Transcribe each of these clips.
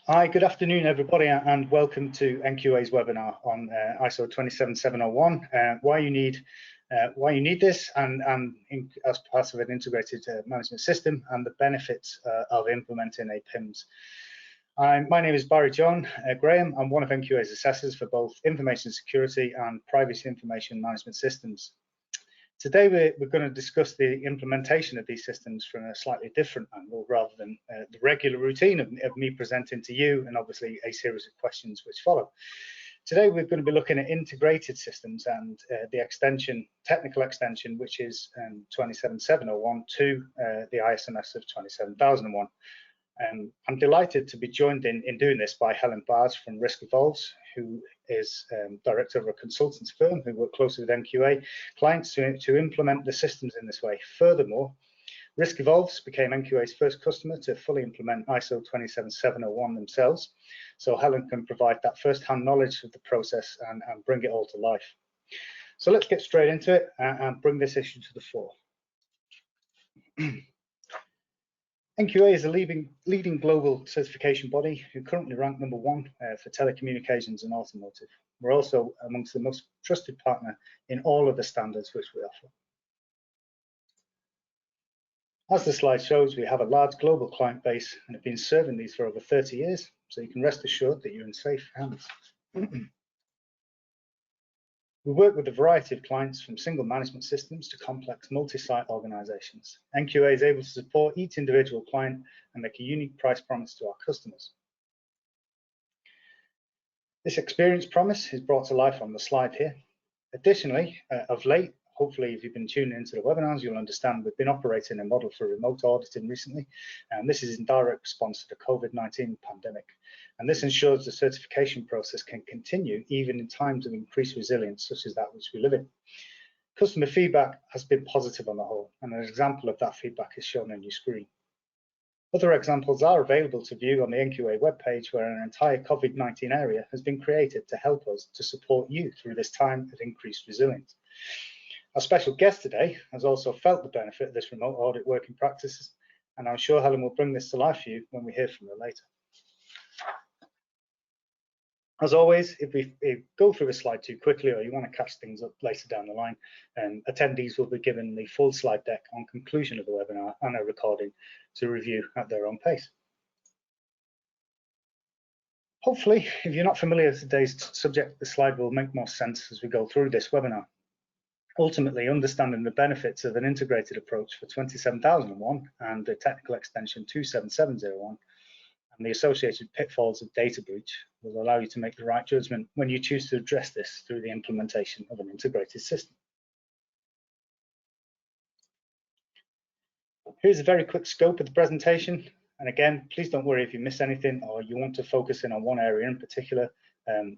Hi, good afternoon, everybody, and welcome to NQA's webinar on ISO 27701. Why you need this, and as part of an integrated management system, and the benefits of implementing a PIMs. My name is Barry John Graham. I'm one of NQA's assessors for both information security and privacy information management systems. Today we're going to discuss the implementation of these systems from a slightly different angle, rather than the regular routine of me presenting to you, and obviously a series of questions which follow. Today we're going to be looking at integrated systems and the technical extension, which is 27701 to the ISMS of 27001. I'm delighted to be joined in doing this by Helen from Risk Evolves, who is director of a consultants firm who work closely with NQA clients to implement the systems in this way. Furthermore, Risk Evolves became NQA's first customer to fully implement ISO 27701 themselves, so Helen can provide that first-hand knowledge of the process and bring it all to life. So let's get straight into it and bring this issue to the fore. NQA is a leading global certification body who currently rank #1 for telecommunications and automotive. We're also amongst the most trusted partner in all of the standards which we offer. As the slide shows, we have a large global client base and have been serving these for over 30 years, so you can rest assured that you're in safe hands. We work with a variety of clients, from single management systems to complex multi-site organizations. NQA is able to support each individual client and make a unique price promise to our customers. This experience promise is brought to life on the slide here. Additionally, of late, hopefully if you've been tuning into the webinars, you'll understand we've been operating a model for remote auditing recently, and this is in direct response to the COVID-19 pandemic. And this ensures the certification process can continue even in times of increased resilience, such as that which we live in. Customer feedback has been positive on the whole, and an example of that feedback is shown on your screen. Other examples are available to view on the NQA webpage, where an entire COVID-19 area has been created to help us to support you through this time of increased resilience. Our special guest today has also felt the benefit of this remote audit working practices, and I'm sure Helen will bring this to life for you when we hear from her later. As always, if we go through a slide too quickly, or you want to catch things up later down the line, attendees will be given the full slide deck on conclusion of the webinar and a recording to review at their own pace. Hopefully, if you're not familiar with today's subject, the slide will make more sense as we go through this webinar. Ultimately, understanding the benefits of an integrated approach for 27001 and the technical extension 27701 and the associated pitfalls of data breach will allow you to make the right judgment when you choose to address this through the implementation of an integrated system. Here's a very quick scope of the presentation. And again, please don't worry if you miss anything or you want to focus in on one area in particular.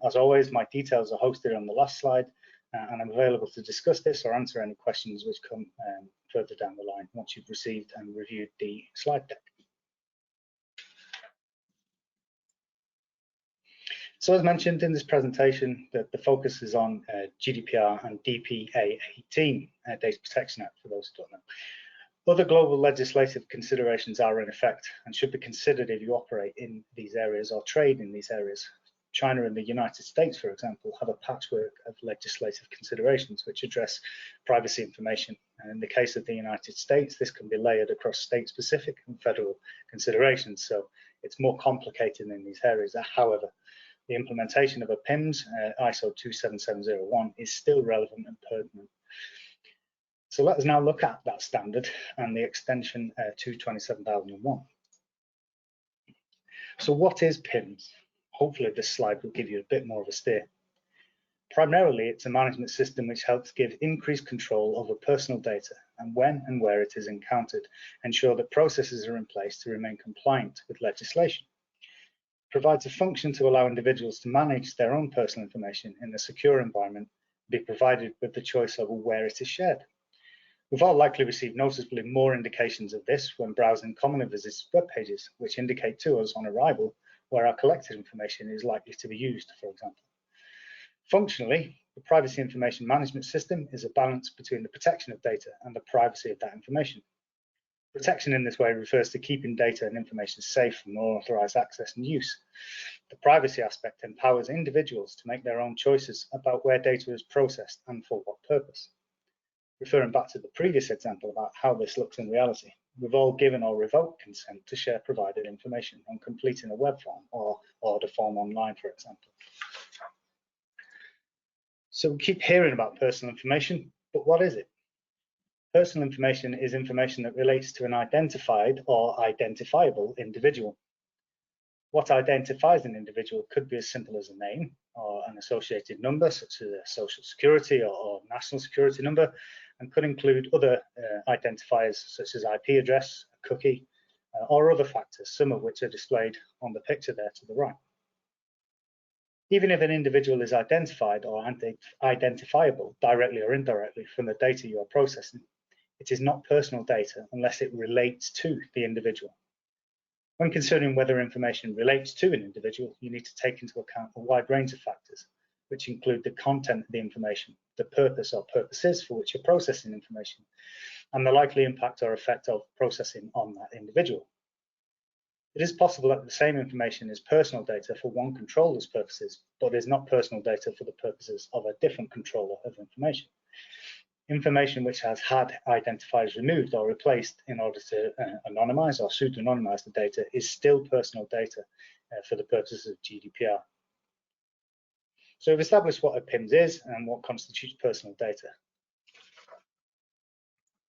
As always, my details are hosted on the last slide, and I'm available to discuss this or answer any questions which come further down the line once you've received and reviewed the slide deck. So as mentioned in this presentation, the focus is on GDPR and DPA 18, Data Protection Act, for those who don't know. Other global legislative considerations are in effect and should be considered if you operate in these areas or trade in these areas. China and the United States, for example, have a patchwork of legislative considerations which address privacy information. And in the case of the United States, this can be layered across state-specific and federal considerations. So it's more complicated in these areas. However, the implementation of a PIMs, ISO 27701, is still relevant and pertinent. So let us now look at that standard and the extension to 27001. So what is PIMs? Hopefully this slide will give you a bit more of a steer. Primarily, it's a management system which helps give increased control over personal data and when and where it is encountered, ensure that processes are in place to remain compliant with legislation. It provides a function to allow individuals to manage their own personal information in a secure environment, be provided with the choice over where it is shared. We've all likely received noticeably more indications of this when browsing commonly visited web pages, which indicate to us on arrival where our collected information is likely to be used, for example. Functionally, the privacy information management system is a balance between the protection of data and the privacy of that information. Protection in this way refers to keeping data and information safe from unauthorized access and use. The privacy aspect empowers individuals to make their own choices about where data is processed and for what purpose. Referring back to the previous example about how this looks in reality, we've all given or revoked consent to share provided information on completing a web form or order form online, for example. So we keep hearing about personal information, but what is it? Personal information is information that relates to an identified or identifiable individual. What identifies an individual could be as simple as a name or an associated number, such as a social security or national security number, and could include other identifiers such as IP address, a cookie, or other factors, some of which are displayed on the picture there to the right. Even if an individual is identified or identifiable directly or indirectly from the data you are processing, it is not personal data unless it relates to the individual. When considering whether information relates to an individual, you need to take into account a wide range of factors, which include the content of the information, the purpose or purposes for which you're processing information, and the likely impact or effect of processing on that individual. It is possible that the same information is personal data for one controller's purposes, but is not personal data for the purposes of a different controller of information. Information which has had identifiers removed or replaced in order to anonymize or pseudonymize the data is still personal data for the purposes of GDPR. So we've established what a PIMs is and what constitutes personal data.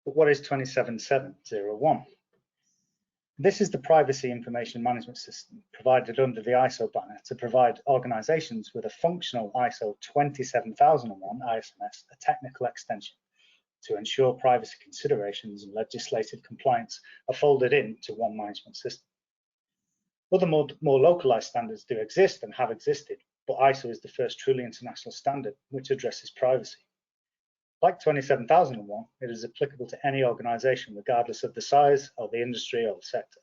But what is 27701? This is the Privacy Information Management System provided under the ISO banner to provide organizations with a functional ISO 27001 ISMS, a technical extension, to ensure privacy considerations and legislative compliance are folded into one management system. Other more localized standards do exist and have existed, but ISO is the first truly international standard which addresses privacy. Like 27001, it is applicable to any organization regardless of the size or the industry or the sector.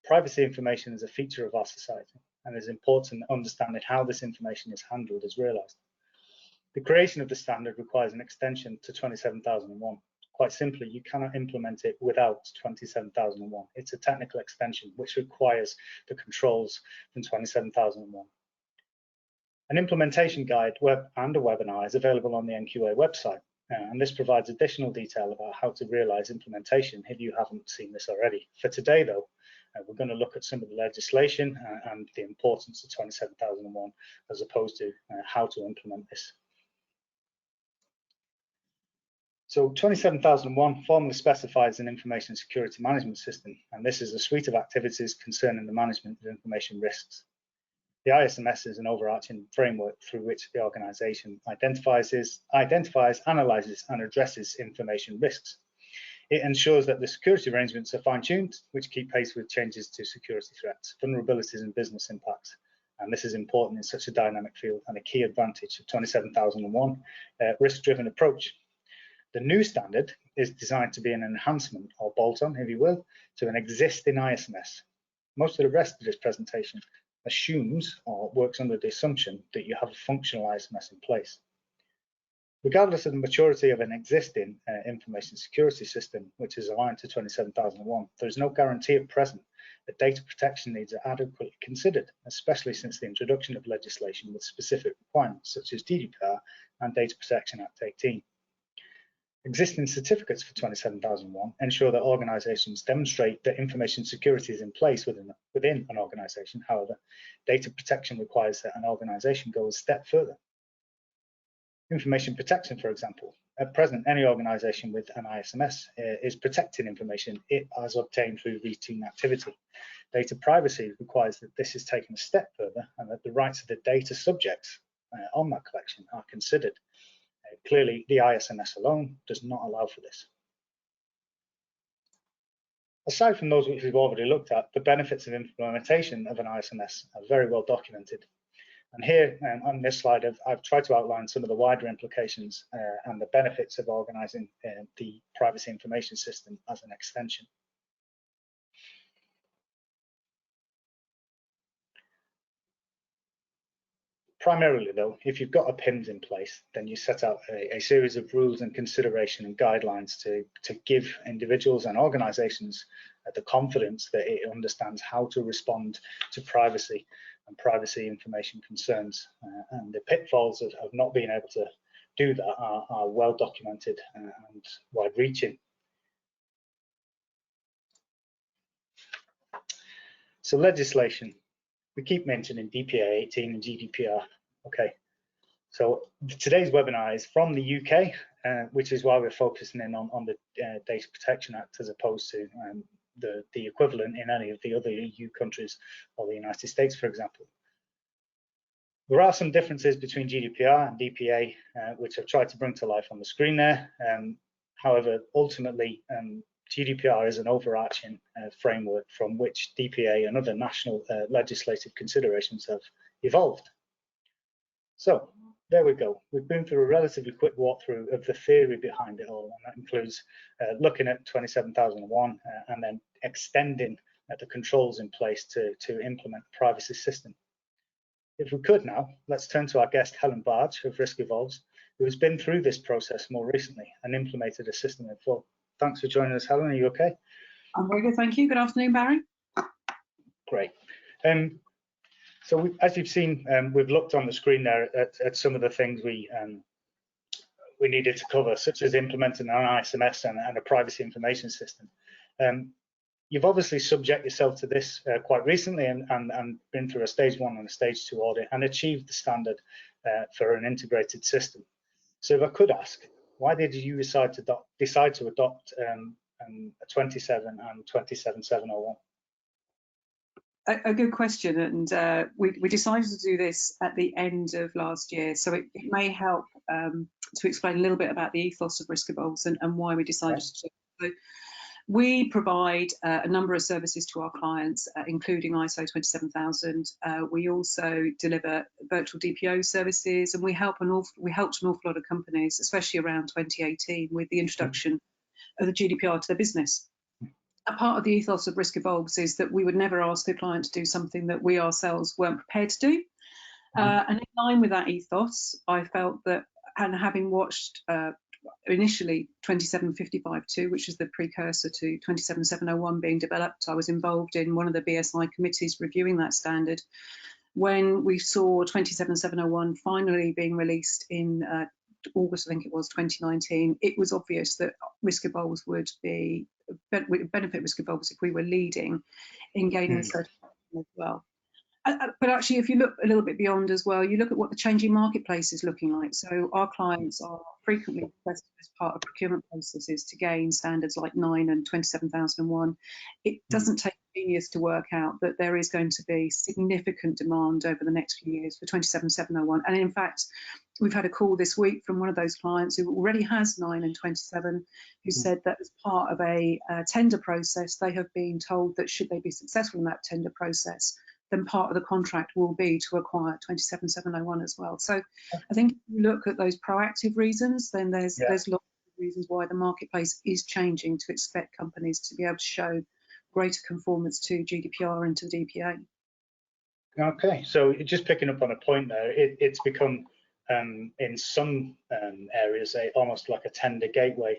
Privacy information is a feature of our society, and it is important understanding how this information is handled is realized. The creation of the standard requires an extension to 27001. Quite simply, you cannot implement it without 27001. It's a technical extension which requires the controls from 27001. An implementation guide and a webinar is available on the NQA website, and this provides additional detail about how to realize implementation if you haven't seen this already. For today, though, we're going to look at some of the legislation and the importance of 27001 as opposed to how to implement this. So 27001 formally specifies an information security management system, and this is a suite of activities concerning the management of information risks. The ISMS is an overarching framework through which the organization identifies, analyzes, and addresses information risks. It ensures that the security arrangements are fine-tuned, which keep pace with changes to security threats, vulnerabilities, and business impacts. And this is important in such a dynamic field and a key advantage of 27001 risk-driven approach. The new standard is designed to be an enhancement or bolt-on, if you will, to an existing ISMS. Most of the rest of this presentation assumes or works under the assumption that you have a functional ISMS in place. Regardless of the maturity of an existing information security system, which is aligned to 27001, there is no guarantee at present that data protection needs are adequately considered, especially since the introduction of legislation with specific requirements such as GDPR and Data Protection Act 18. Existing certificates for 27001 ensure that organizations demonstrate that information security is in place within an organization. However, data protection requires that an organization go a step further. Information protection, for example. At present, any organization with an ISMS is protecting information it has obtained through routine activity. Data privacy requires that this is taken a step further and that the rights of the data subjects on that collection are considered. Clearly, the ISMS alone does not allow for this. Aside from those which we've already looked at, the benefits of implementation of an ISMS are very well documented. And here on this slide, I've tried to outline some of the wider implications and the benefits of organizing the privacy information system as an extension. primarily though, if you've got a PIMs in place, then you set out a series of rules and consideration and guidelines to give individuals and organizations the confidence that it understands how to respond to privacy and privacy information concerns. And the pitfalls of not being able to do that are well documented and wide-reaching. So legislation, we keep mentioning DPA 18 and GDPR. Okay, so today's webinar is from the UK, which is why we're focusing in on the Data Protection Act as opposed to the equivalent in any of the other EU countries or the United States, for example. There are some differences between GDPR and DPA, which I've tried to bring to life on the screen there. However, ultimately, GDPR is an overarching framework from which DPA and other national legislative considerations have evolved. So there we go. We've been through a relatively quick walkthrough of the theory behind it all, and that includes looking at 27001 and then extending the controls in place to implement the privacy system. If we could now, let's turn to our guest, Helen Barge of Risk Evolves, who has been through this process more recently and implemented a system in full. Thanks for joining us, Helen. Are you okay? I'm very good, thank you. Good afternoon, Barry. Great. So as you've seen, we've looked on the screen there at some of the things we needed to cover, such as implementing an IMS and a privacy information system. You've obviously subject yourself to this quite recently and been through a stage 1 and a stage 2 audit and achieved the standard for an integrated system. So if I could ask, why did you decide to adopt a 27 and 27701? A good question, and we decided to do this at the end of last year, so it may help to explain a little bit about the ethos of Risk Evolves and why we decided to do it. So we provide a number of services to our clients, including ISO 27000. We also deliver virtual DPO services, and we helped an awful lot of companies, especially around 2018, with the introduction of the GDPR to their business. A part of the ethos of Risk Evolves is that we would never ask the client to do something that we ourselves weren't prepared to do. And in line with that ethos, I felt that, and having watched initially 27552, which is the precursor to 27701 being developed, I was involved in one of the BSI committees reviewing that standard. When we saw 27701 finally being released in August, I think it was, 2019, it was obvious that Risk Evolves would benefit Risk Evolves if we were leading in gaining the certification as well. But actually, if you look a little bit beyond as well, you look at what the changing marketplace is looking like. So our clients are frequently requested as part of procurement processes to gain standards like 9 and 27001. It doesn't take genius to work out that there is going to be significant demand over the next few years for 27701. And in fact, we've had a call this week from one of those clients who already has 9 and 27, who said that as part of a tender process, they have been told that should they be successful in that tender process, then part of the contract will be to acquire 27701 as well. So I think if you look at those proactive reasons, then there's lots of reasons why the marketplace is changing to expect companies to be able to show greater conformance to GDPR and to the DPA. Okay, so just picking up on a point there, it's become in some areas almost like a tender gateway.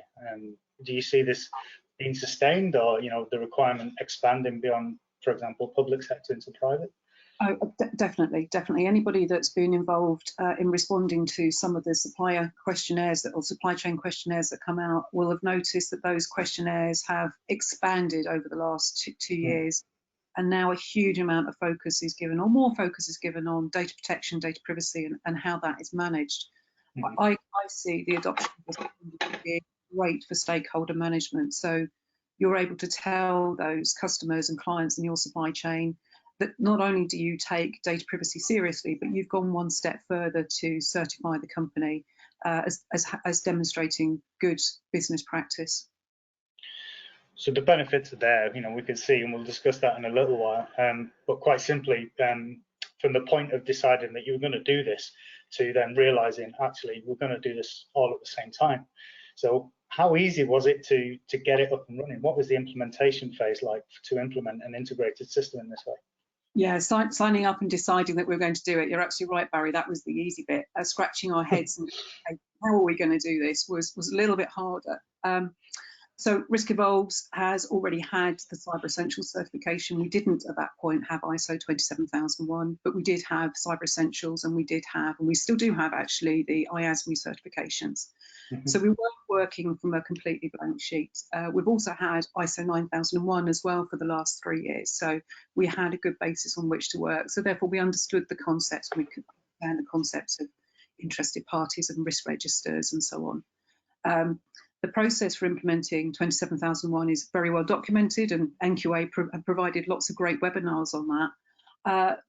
Do you see this being sustained, or the requirement expanding beyond, for example, public sector into private? Oh, definitely. Anybody that's been involved in responding to some of the supplier questionnaires or supply chain questionnaires that come out will have noticed that those questionnaires have expanded over the last two years. And now a huge amount of focus is given, or more focus is given, on data protection, data privacy, and how that is managed. I see the adoption of this being great for stakeholder management. So you're able to tell those customers and clients in your supply chain that not only do you take data privacy seriously, but you've gone one step further to certify the company as demonstrating good business practice. So the benefits are there, we can see, and we'll discuss that in a little while. But quite simply, from the point of deciding that you were going to do this to then realizing actually we're going to do this all at the same time. So how easy was it to get it up and running? What was the implementation phase like to implement an integrated system in this way? Yeah, signing up and deciding that we were going to do it. You're absolutely right, Barry. That was the easy bit. Scratching our heads and how are we going to do this was a little bit harder. So Risk Evolves has already had the Cyber Essentials certification. We didn't at that point have ISO 27001, but we did have Cyber Essentials, and we still do have actually the IASME certifications. So we weren't working from a completely blank sheet. We've also had ISO 9001 as well for the last 3 years. So we had a good basis on which to work. So therefore we understood the concepts. We could understand the concepts of interested parties and risk registers and so on. The process for implementing 27001 is very well documented, and NQA have provided lots of great webinars on that.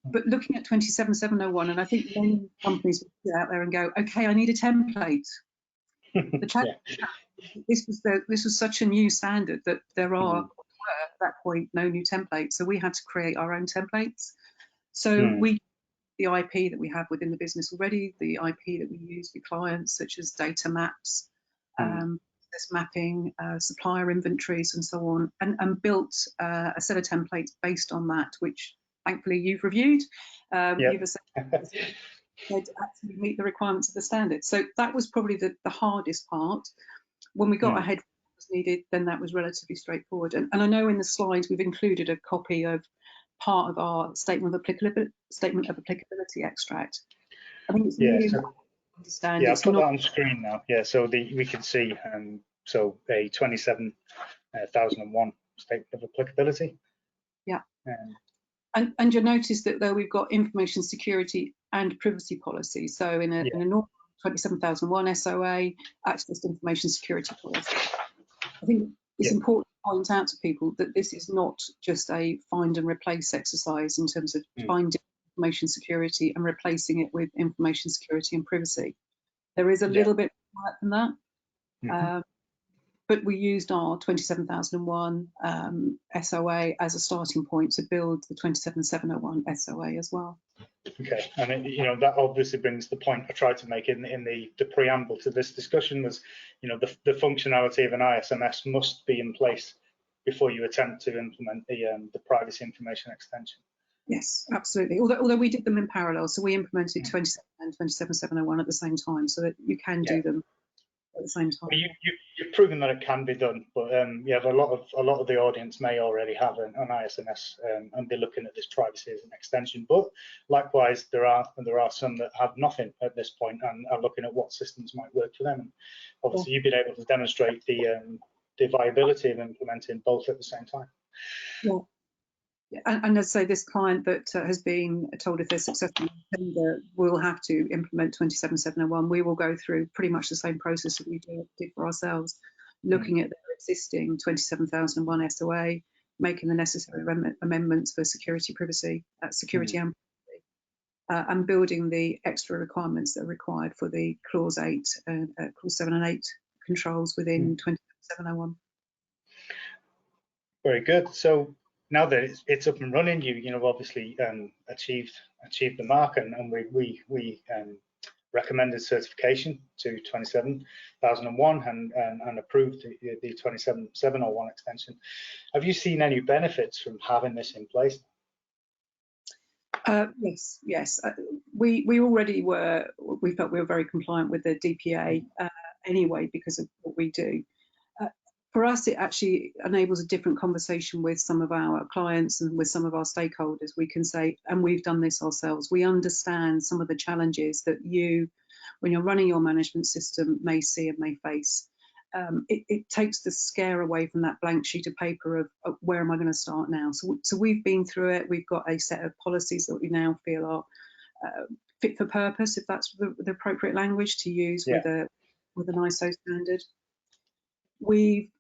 But looking at 27701, and I think many companies will sit out there and go, okay, I need a template. The challenge, this was such a new standard that there were at that point no new templates, so we had to create our own templates. So the IP that we have within the business already, the IP that we use with clients, such as data maps, mapping, supplier inventories, and so on, and built a set of templates based on that, which thankfully you've reviewed. You've assessed to actually meet the requirements of the standard. So that was probably the hardest part. When we got ahead what was needed, then that was relatively straightforward. And I know in the slides we've included a copy of part of our statement of applicability extract. I think it's really important to understand. Yeah, I'll put that on screen now. Yeah, so we can see so a 27001 statement of applicability. Yeah. And you'll notice that though we've got information security and privacy policy. So in a normal 27001 SOA, access to information security policy. I think it's important to point out to people that this is not just a find and replace exercise in terms of finding information security and replacing it with information security and privacy. There is a little bit more than that. But we used our 27001 SOA as a starting point to build the 27701 SOA as well. Okay, and that obviously brings the point I tried to make in the preamble to this discussion was, the functionality of an ISMS must be in place before you attempt to implement the privacy information extension. Yes, absolutely. Although we did them in parallel, so we implemented 27 and 27701 at the same time, so that you can do them at the same time. Well, you've proven that it can be done, but a lot of the audience may already have an ISMS and be looking at this privacy as an extension. But likewise, there are some that have nothing at this point and are looking at what systems might work for them. And obviously, you've been able to demonstrate the viability of implementing both at the same time. Yeah. And as I say, this client that has been told if they're successful in tender will have to implement 27701. We will go through pretty much the same process that we did for ourselves, looking at their existing 27001 SOA, making the necessary amendments for security, privacy, security and privacy, and building the extra requirements that are required for the clause 8, clause 7 and 8 controls within 27701. Very good. So now that it's up and running, you've obviously achieved the mark, and we recommended certification to 27001 and approved the 27701 extension. Have you seen any benefits from having this in place? Yes. We already we felt we were very compliant with the DPA anyway because of what we do. For us, it actually enables a different conversation with some of our clients and with some of our stakeholders. We can say, and we've done this ourselves, we understand some of the challenges that you, when you're running your management system, may see and may face. It takes the scare away from that blank sheet of paper of where am I going to start now? So we've been through it. We've got a set of policies that we now feel are fit for purpose, if that's the appropriate language to use with an ISO standard. We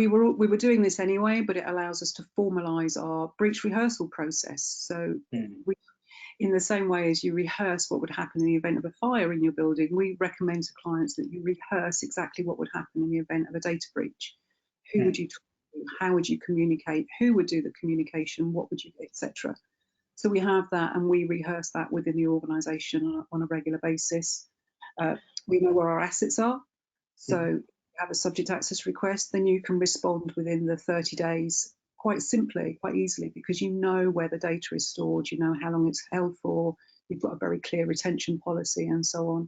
were doing this anyway, but it allows us to formalise our breach rehearsal process. So in the same way as you rehearse what would happen in the event of a fire in your building, we recommend to clients that you rehearse exactly what would happen in the event of a data breach. Who would you talk to? How would you communicate? Who would do the communication? What would you, etc. So we have that, and we rehearse that within the organisation on a regular basis. We know where our assets are. So have a subject access request, then you can respond within the 30 days quite simply, quite easily, because you know where the data is stored, you know how long it's held for, you've got a very clear retention policy and so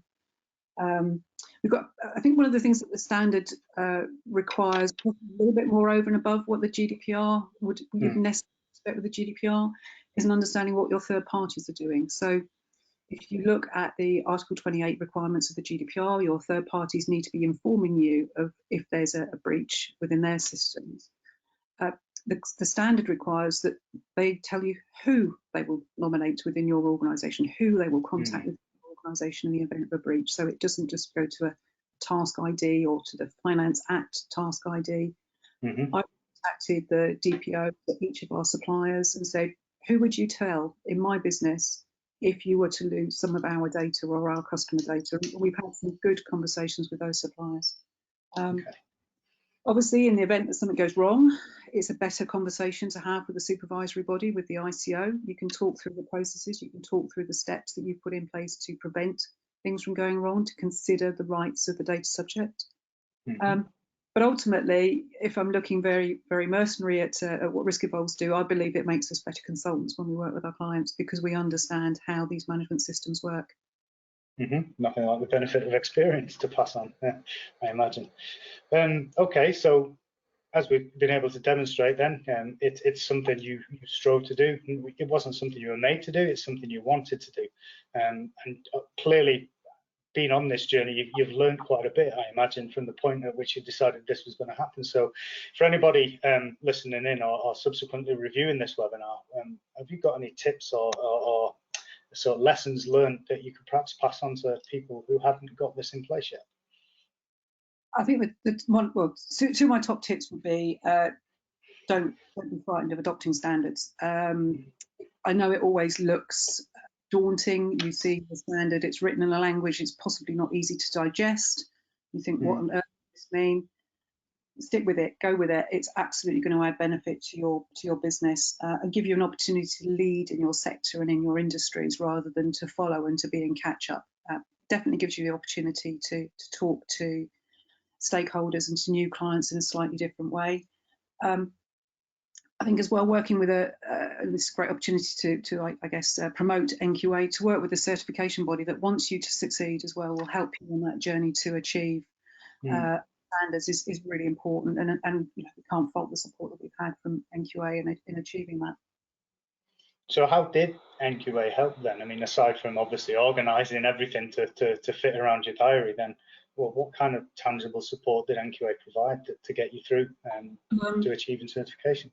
on. We've got, I think one of the things that the standard requires a little bit more over and above what the GDPR you'd necessarily expect with the GDPR is an understanding what your third parties are doing. So if you look at the Article 28 requirements of the GDPR, your third parties need to be informing you of if there's a breach within their systems. The standard requires that they tell you who they will nominate within your organisation, who they will contact within your organisation in the event of a breach. So it doesn't just go to a task ID or to the Finance Act task ID. I contacted the DPO at each of our suppliers and said, who would you tell in my business if you were to lose some of our data or our customer data? We've had some good conversations with those suppliers. Obviously, in the event that something goes wrong, it's a better conversation to have with the supervisory body, with the ICO. You can talk through the processes, you can talk through the steps that you've put in place to prevent things from going wrong, to consider the rights of the data subject. But ultimately, if I'm looking very, very mercenary at what Risk Evolves do, I believe it makes us better consultants when we work with our clients because we understand how these management systems work. Nothing like the benefit of experience to pass on, I imagine. Okay, so as we've been able to demonstrate then, it's something you strove to do. It wasn't something you were made to do, it's something you wanted to do. And clearly, being on this journey, you've learned quite a bit, I imagine, from the point at which you decided this was going to happen. So for anybody listening in or subsequently reviewing this webinar, have you got any tips or sort of lessons learned that you could perhaps pass on to people who haven't got this in place yet? I think two of my top tips would be don't be frightened of adopting standards. I know it always looks daunting. You see the standard, it's written in a language it's possibly not easy to digest. You think, what on earth does this mean? Stick with it, go with it. It's absolutely going to add benefit to your business and give you an opportunity to lead in your sector and in your industries rather than to follow and to be in catch up. Definitely gives you the opportunity to talk to stakeholders and to new clients in a slightly different way. I think as well, working with this is a great opportunity to I guess, promote NQA, to work with a certification body that wants you to succeed as well, will help you on that journey to achieve standards is really important, and you know, we can't fault the support that we've had from NQA in achieving that. So how did NQA help then? I mean, aside from obviously organising everything to fit around your diary, then what kind of tangible support did NQA provide to get you through to achieving certification?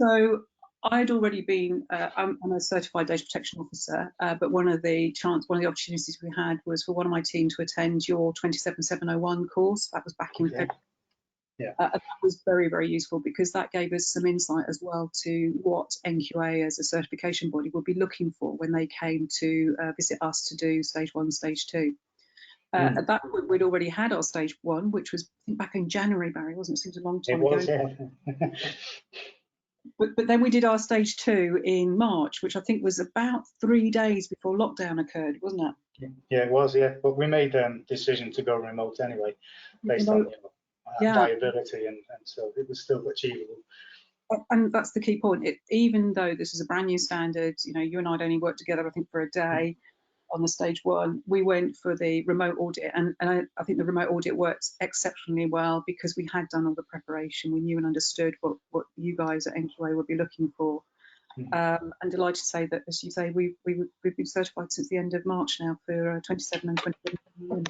So I'd already been, I'm a certified data protection officer, but one of the opportunities we had was for one of my team to attend your 27701 course. That was back in February. That was very, very useful because that gave us some insight as well to what NQA as a certification body would be looking for when they came to visit us to do stage 1, stage 2. At that point, we'd already had our stage 1, which was, I think, back in January, Barry, wasn't it? Seems a long time ago. It was, yeah. But then we did our stage 2 in March, which I think was about 3 days before lockdown occurred, wasn't it? Yeah, it was, yeah. But we made the decision to go remote anyway, based on viability, and so it was still achievable. And that's the key point. Even though this is a brand new standard, you know, you and I'd only worked together, I think, for a day on the stage 1. We went for the remote audit, and I think the remote audit worked exceptionally well because we had done all the preparation. We knew and understood what you guys at NQA would be looking for. And delighted to say that, as you say, we've been certified since the end of March now for 27 and 28.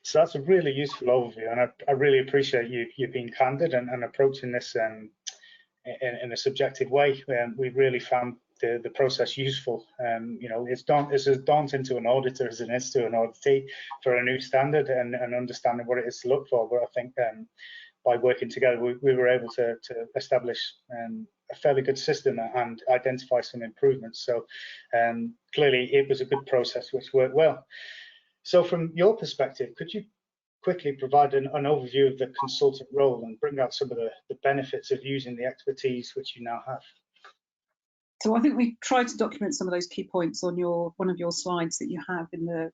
So that's a really useful overview, and I really appreciate you being candid and approaching this in a subjective way. We really found the process useful. You know, it's as daunting to an auditor as it is to an auditee for a new standard and understanding what it is to look for. But I think by working together, we were able to establish a fairly good system and identify some improvements. So clearly, it was a good process which worked well. So from your perspective, could you quickly provide an overview of the consultant role and bring out some of the benefits of using the expertise which you now have? So I think we tried to document some of those key points on one of your slides that you have in the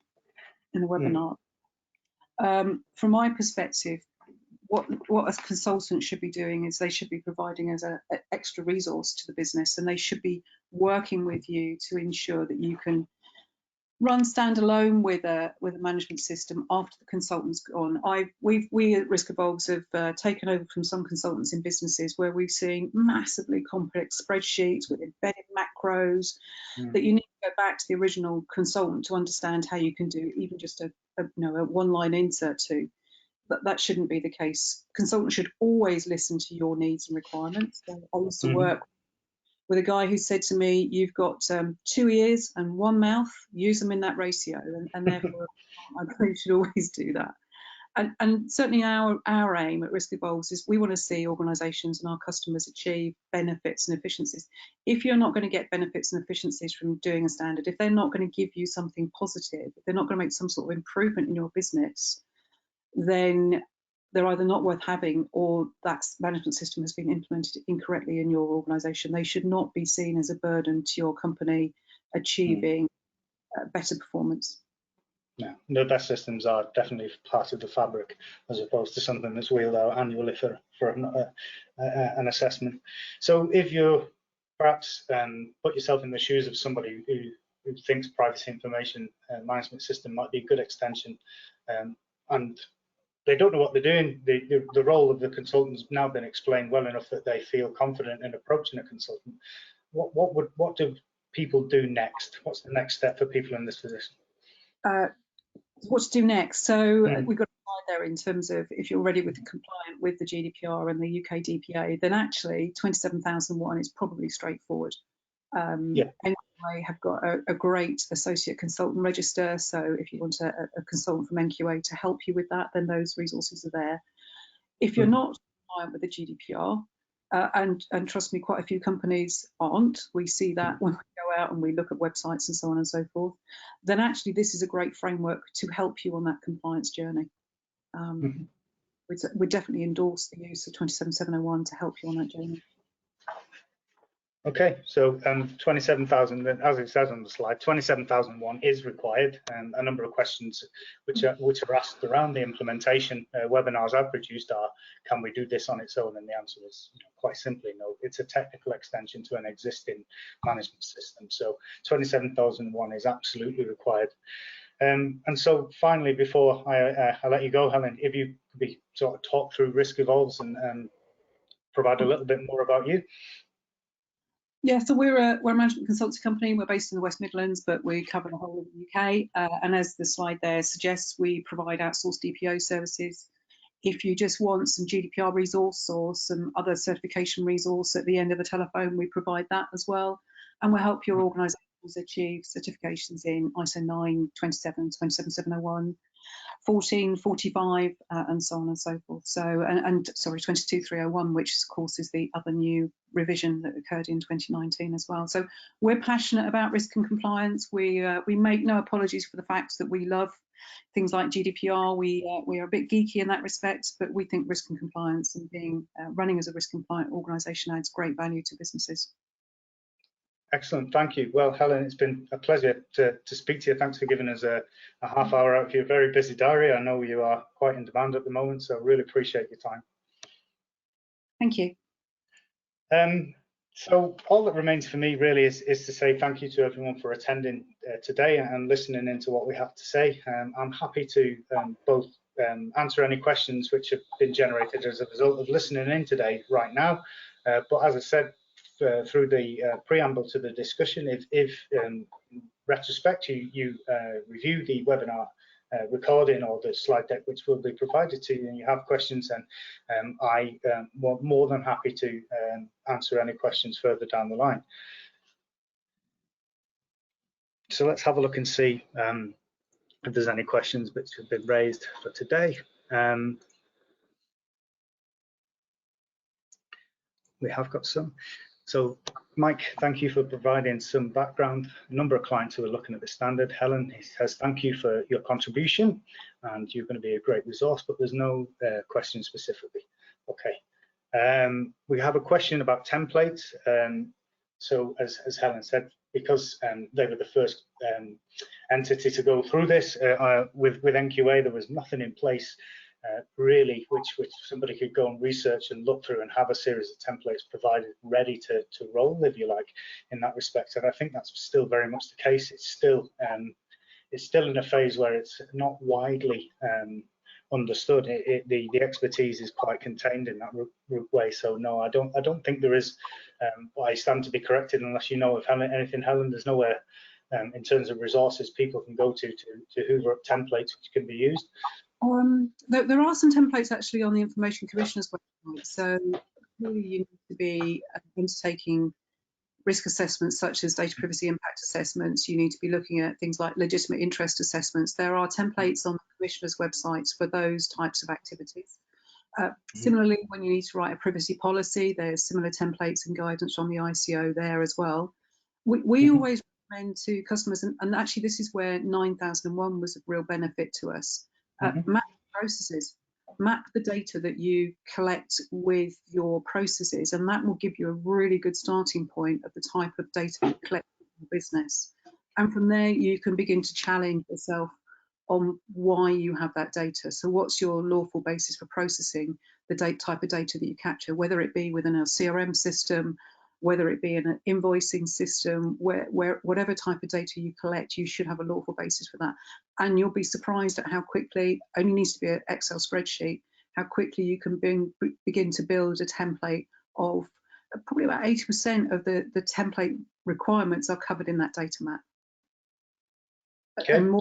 webinar. From my perspective, what a consultant should be doing is they should be providing as an extra resource to the business, and they should be working with you to ensure that you can run standalone with a management system after the consultant's gone. We at Risk Evolves have taken over from some consultants in businesses where we've seen massively complex spreadsheets with embedded macros that you need to go back to the original consultant to understand how you can do even just a one-line insert to. But that shouldn't be the case. Consultants should always listen to your needs and requirements. So I used to work with a guy who said to me, "You've got 2 ears and 1 mouth, use them in that ratio," and therefore I think you should always do that. And certainly our aim at Risk Evolves is we want to see organisations and our customers achieve benefits and efficiencies. If you're not going to get benefits and efficiencies from doing a standard, if they're not going to give you something positive, if they're not going to make some sort of improvement in your business, then they're either not worth having or that management system has been implemented incorrectly in your organisation. They should not be seen as a burden to your company achieving better performance. No, the best systems are definitely part of the fabric as opposed to something that's wheeled out annually for an assessment. So if you perhaps put yourself in the shoes of somebody who thinks privacy information management system might be a good extension, and they don't know what they're doing. The role of the consultant has now been explained well enough that they feel confident in approaching a consultant. What do people do next? What's the next step for people in this position? What to do next? So we've got a slide there in terms of if you're already compliant with the GDPR and the UK DPA, then actually 27001 is probably straightforward. NQA have got a great associate consultant register, so if you want a consultant from NQA to help you with that, then those resources are there. If you're not compliant with the GDPR, and trust me, quite a few companies aren't, we see that when we go out and we look at websites and so on and so forth, then actually this is a great framework to help you on that compliance journey. We definitely endorse the use of 27701 to help you on that journey. Okay, so 27,000, as it says on the slide, 27,001 is required, and a number of questions which are asked around the implementation webinars I've produced are, can we do this on its own? And the answer is quite simply no. It's a technical extension to an existing management system. So 27,001 is absolutely required. And so finally, before I let you go, Helen, if you could be sort of talk through Risk Evolves and provide a little bit more about you. Yeah, so we're a management consultancy company. We're based in the West Midlands, but we cover the whole of the UK. And as the slide there suggests, we provide outsourced DPO services. If you just want some GDPR resource or some other certification resource at the end of the telephone, we provide that as well. And we'll help your organisations achieve certifications in ISO 9, 27, 27701, 14, 45, and so on and so forth. So, and sorry, 22301, which of course is the other new revision that occurred in 2019 as well. So we're passionate about risk and compliance. We make no apologies for the fact that we love things like GDPR. We are a bit geeky in that respect, but we think risk and compliance and being running as a risk compliant organisation adds great value to businesses. Excellent, thank you. Well, Helen, it's been a pleasure to speak to you. Thanks for giving us a half hour out of your very busy diary. I know you are quite in demand at the moment, so really appreciate your time. Thank you. So all that remains for me really is to say thank you to everyone for attending today and listening into what we have to say. I'm happy to both answer any questions which have been generated as a result of listening in today right now. But as I said, through the preamble to the discussion, if in retrospect you review the webinar recording or the slide deck which will be provided to you and you have questions, then I am more than happy to answer any questions further down the line. So let's have a look and see if there's any questions which have been raised for today. We have got some. So Mike, thank you for providing some background. A number of clients who are looking at the standard. Helen says thank you for your contribution and you're going to be a great resource, but there's no question specifically. Okay, we have a question about templates. So as Helen said, because they were the first entity to go through this with NQA, there was nothing in place really, which somebody could go and research and look through and have a series of templates provided ready to roll, if you like, in that respect. And I think that's still very much the case. It's still in a phase where it's not widely understood. The expertise is quite contained in that way. So no, I don't think there is. I stand to be corrected unless you know of anything, Helen. There's nowhere in terms of resources people can go to hoover up templates which can be used. There are some templates actually on the Information Commissioner's website. So really you need to be undertaking risk assessments such as data privacy impact assessments. You need to be looking at things like legitimate interest assessments. There are templates on the Commissioner's websites for those types of activities. Similarly, when you need to write a privacy policy, there's similar templates and guidance from the ICO there as well. We always recommend to customers, and actually this is where 9001 was a real benefit to us, map processes. Map the data that you collect with your processes, and that will give you a really good starting point of the type of data you collect in your business. And from there, you can begin to challenge yourself on why you have that data. So what's your lawful basis for processing the type of data that you capture, whether it be within a CRM system, whether it be in an invoicing system, where whatever type of data you collect, you should have a lawful basis for that. And you'll be surprised at how quickly, only needs to be an Excel spreadsheet, how quickly you can begin to build a template of probably about 80% of the template requirements are covered in that data map. Okay. I'm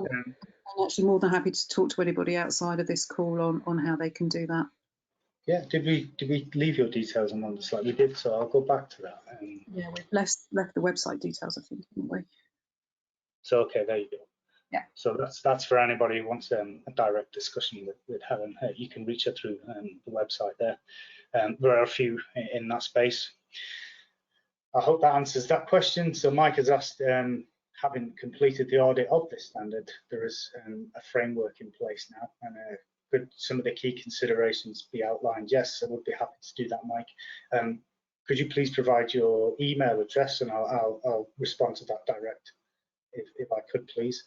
actually more than happy to talk to anybody outside of this call on how they can do that. Yeah, did we leave your details on the slide? We did, so I'll go back to that. Yeah, we've left the website details, I think, haven't we? So okay, there you go. Yeah. So that's for anybody who wants a direct discussion with Helen. You can reach her through the website there. There are a few in that space. I hope that answers that question. So Mike has asked, having completed the audit of this standard, there is a framework in place now, and could some of the key considerations be outlined? Yes, I would be happy to do that, Mike. Could you please provide your email address, and I'll respond to that direct, if I could, please.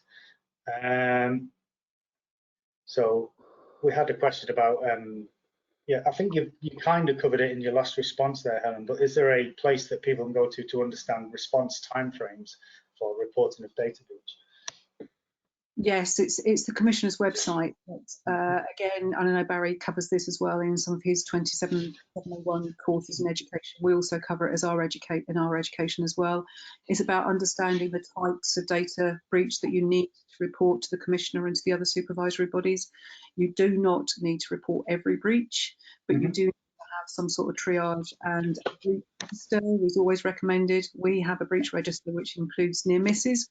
So we had a question about, yeah, I think you kind of covered it in your last response there, Helen, but is there a place that people can go to understand response timeframes for reporting of data breach? Yes, it's the Commissioner's website. But, again, I know Barry covers this as well in some of his 27701 courses in education. We also cover it as in our education as well. It's about understanding the types of data breach that you need to report to the Commissioner and to the other supervisory bodies. You do not need to report every breach, but you do have some sort of triage, and a breach register is always recommended. We have a breach register which includes near misses.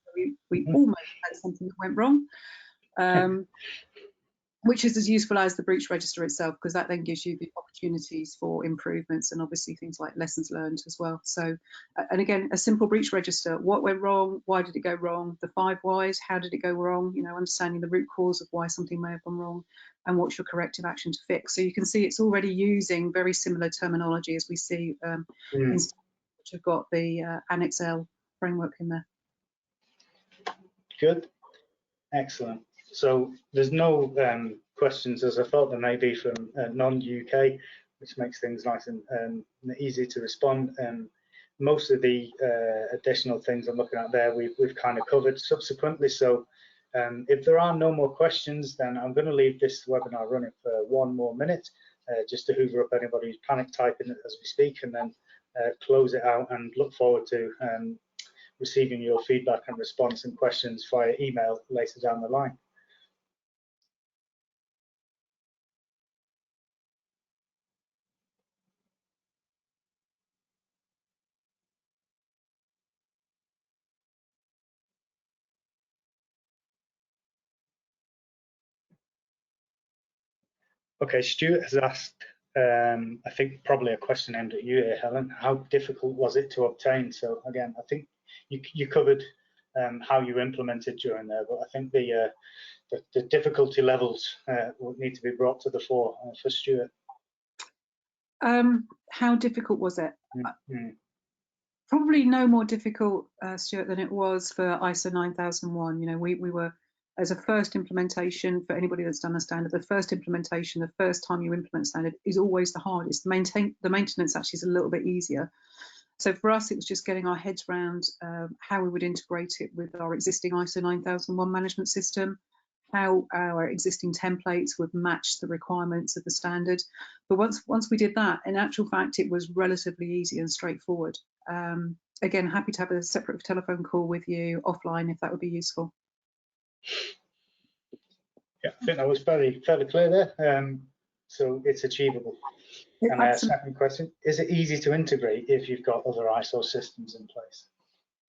We almost had something that went wrong, which is as useful as the breach register itself, because that then gives you the opportunities for improvements and obviously things like lessons learned as well. So, and again, a simple breach register: what went wrong, why did it go wrong, the 5 whys, how did it go wrong, you know, understanding the root cause of why something may have gone wrong, and what's your corrective action to fix. So you can see it's already using very similar terminology as we see which have got the Annex L framework in there. Good, excellent. So there's no questions, as I thought there may be, from non-UK, which makes things nice and easy to respond. Most of the additional things I'm looking at there, we've kind of covered subsequently. So if there are no more questions, then I'm going to leave this webinar running for 1 more minute, just to hoover up anybody who's panic typing as we speak, and then close it out, and look forward to receiving your feedback and response and questions via email later down the line. Okay, Stuart has asked, I think probably a question aimed at you here, Helen. How difficult was it to obtain? So again, I think you covered how you implemented during there, but I think the difficulty levels will need to be brought to the fore for Stuart. How difficult was it? Probably no more difficult, Stuart, than it was for ISO 9001. You know, we were as a first implementation for anybody that's done a standard, the first implementation, the first time you implement standard is always the hardest. The maintenance actually is a little bit easier. So for us, it was just getting our heads around how we would integrate it with our existing ISO 9001 management system, how our existing templates would match the requirements of the standard. But once we did that, in actual fact, it was relatively easy and straightforward. Again, happy to have a separate telephone call with you offline if that would be useful. Yeah, I think that was fairly clear there. So it's achievable. And second question, is it easy to integrate if you've got other ISO systems in place?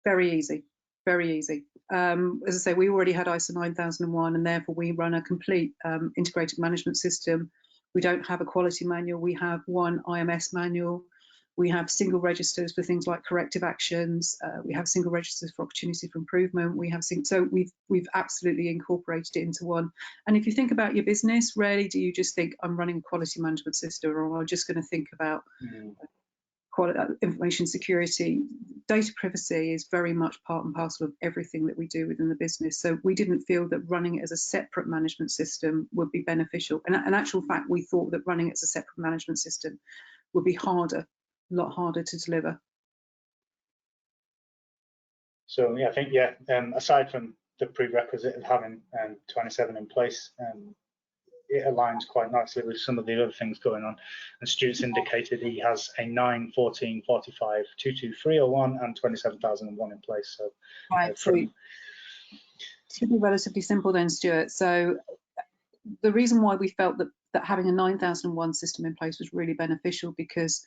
Very easy, very easy. As I say, we already had ISO 9001 and therefore we run a complete integrated management system. We don't have a quality manual, we have one IMS manual. We have single registers for things like corrective actions. We have single registers for opportunity for improvement. We have so we've absolutely incorporated it into one. And if you think about your business, rarely do you just think I'm running a quality management system, or I'm just going to think about information security. Data privacy is very much part and parcel of everything that we do within the business. So we didn't feel that running it as a separate management system would be beneficial. And in actual fact, we thought that running it as a separate management system would be harder. A lot harder to deliver. So yeah, I think aside from the prerequisite of having 27 in place, it aligns quite nicely with some of the other things going on. And Stuart's indicated he has a 9, 14, 45, 22301 and 27001 in place. So right, so it should be relatively simple then, Stuart. So the reason why we felt that having a 9001 system in place was really beneficial because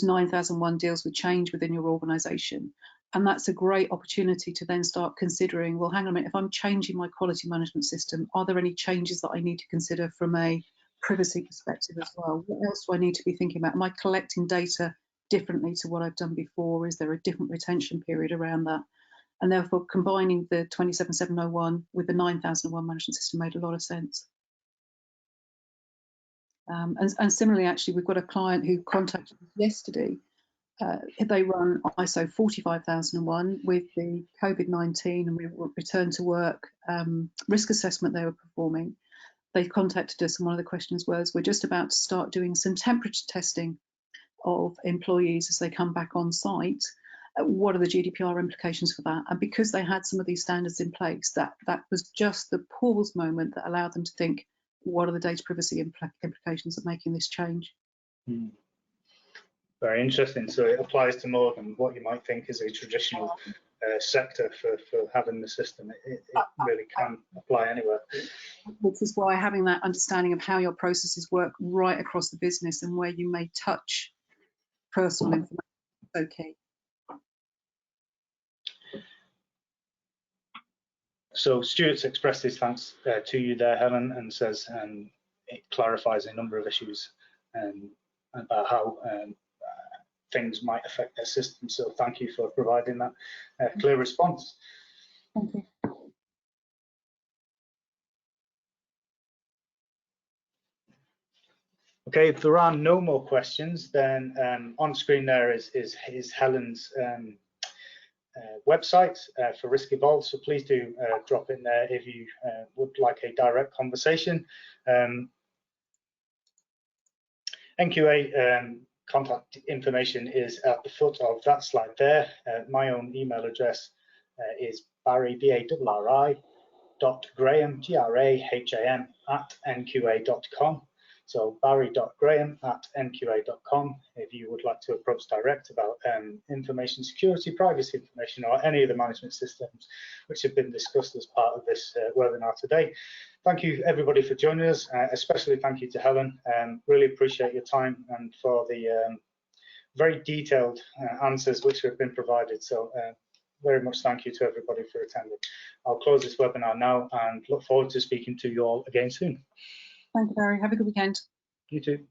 9001 deals with change within your organisation, and that's a great opportunity to then start considering, well, hang on a minute, if I'm changing my quality management system, are there any changes that I need to consider from a privacy perspective as well? What else do I need to be thinking about? Am I collecting data differently to what I've done before? Is there a different retention period around that? And therefore combining the 27701 with the 9001 management system made a lot of sense. And similarly, actually, we've got a client who contacted us yesterday. They run ISO 45001 with the COVID-19 and we return to work risk assessment they were performing. They contacted us and one of the questions was, we're just about to start doing some temperature testing of employees as they come back on site. What are the GDPR implications for that? And because they had some of these standards in place, that was just the pause moment that allowed them to think, what are the data privacy implications of making this change? Very interesting. So it applies to more than what you might think is a traditional sector for having the system. It really can apply anywhere. Which is why having that understanding of how your processes work right across the business and where you may touch personal information is okay. So Stuart's expressed his thanks to you there, Helen, and says it clarifies a number of issues about how things might affect their system. So thank you for providing that clear response. Thank you. Okay, if there are no more questions, then on screen there is Helen's website for Risk Evolved, so please do drop in there if you would like a direct conversation. NQA contact information is at the foot of that slide there. My own email address is Barri, B-A-R-R-I, .graham, G-R-A-H-A-M, @nqa.com. So barry.graham@nqa.com if you would like to approach direct about information security, privacy information, or any of the management systems which have been discussed as part of this webinar today. Thank you everybody for joining us, especially thank you to Helen. Really appreciate your time and for the very detailed answers which have been provided. So very much thank you to everybody for attending. I'll close this webinar now and look forward to speaking to you all again soon. Thank you, Barry. Have a good weekend. You too.